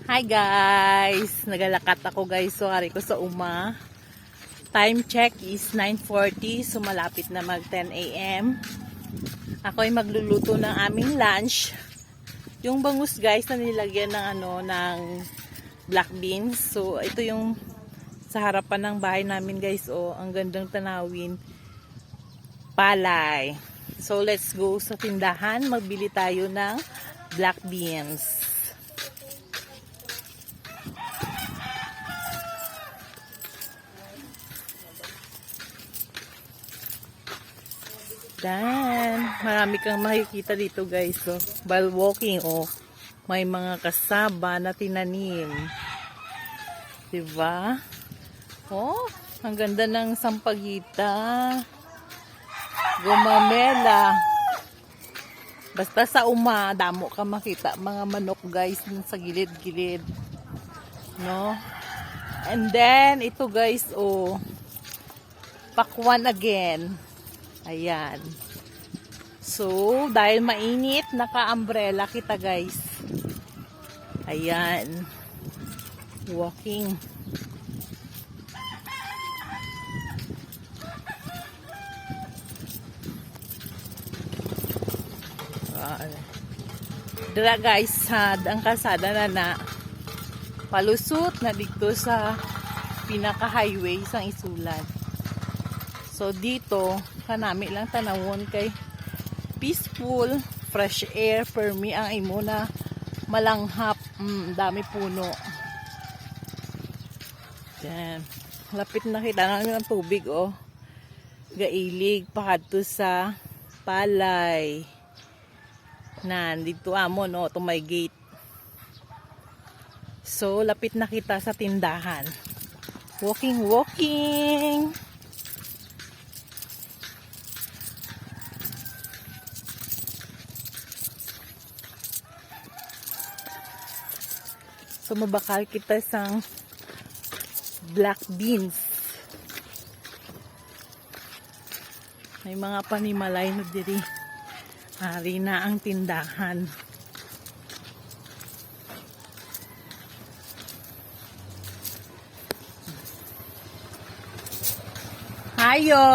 Hi guys! Nagalakat ako guys. So, hari ko sa uma. Time check is 9:40. So, malapit na mag 10 a.m. Ako ay magluluto ng aming lunch. Yung bangus guys na nilagyan ng ng black beans. So, ito yung sa harapan ng bahay namin guys. Oh, ang gandang tanawin. Palay. So, let's go sa tindahan. Magbili tayo ng black beans. Dan, marami kang makikita dito guys. So, while walking, may mga kasaba na tinanim. Diba? Ang ganda ng sampagita. Gumamela. Basta sa uma, damo ka makita mga manok guys sa gilid-gilid. No? And then, ito guys, pakwan again. Ayan. So, dahil mainit, naka-umbrella kita guys. Ayan. Walking. Dira guys, ang kalsada na palusot na dito sa pinaka-highway sang Isulan. So, dito, kanami lang tanawon kay peaceful, fresh air, permi ang imo na malanghap. Dami puno. Yan. Lapit na kita ng tubig, gailig, pakadto sa palay. Dito amon, to may gate. So, lapit na kita sa tindahan. Walking, walking. So, mabakal kita sa black beans. May mga panimalay na diri. Hari na ang tindahan. Hayo!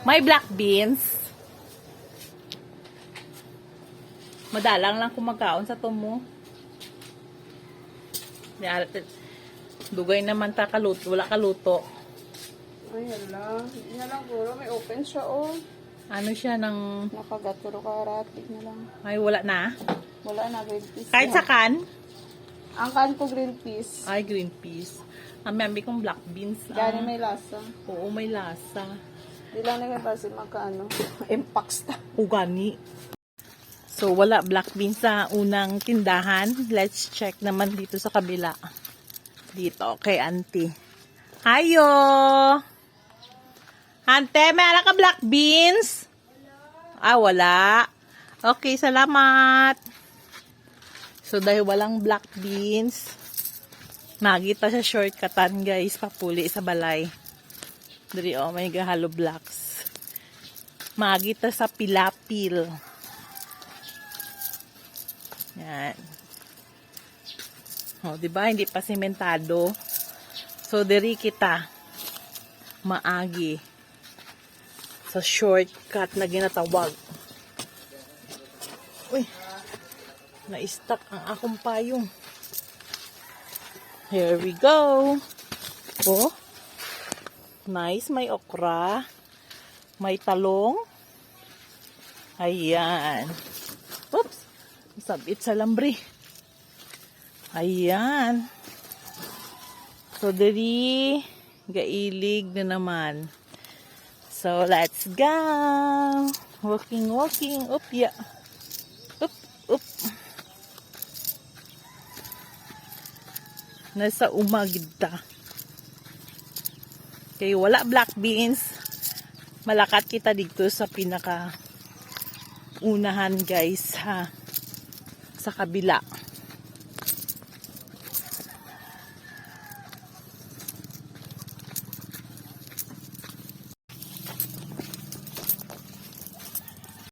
May black beans. Madalang lang kumakaon sa tumo. Dugay naman ta kaluto, wala kaluto. Ay, hala. Hindi na lang puro. May open siya, Ano siya ng... Nakagat, puro karatig na lang. Ay, wala na. Wala na, green peas. Kahit na. sa kan? Ang kan ko green peas. Ay, green peas. Ambi kong black beans. Gani may lasa. Oo, may lasa. Di lang nagkatasin magkaano. Impax ta. Ugani. So, wala black beans sa unang tindahan. Let's check naman dito sa kabila. Dito, kay auntie. Hayo! Ante, meron ka black beans? Wala. Okay, salamat. So, dahil walang black beans, magita sa shortcutan, guys, papuli sa balay. Dari, may gahalo blocks. Magita sa pilapil. Yan. Diba? Hindi pa sementado. So, diri kita maagi sa shortcut na ginatawag. Uy, na-stuck ang akong payong. Here we go. Nice. May okra. May talong. Ayan. Oops. Sabit sa lambre. Ayan. So, diri gailig na naman. So, let's go. Walking, walking. Up, yeah. Up, up. Nasa umagid ta. Okay, wala black beans. Malakat kita dito sa pinaka unahan guys, ha. Sa kabila.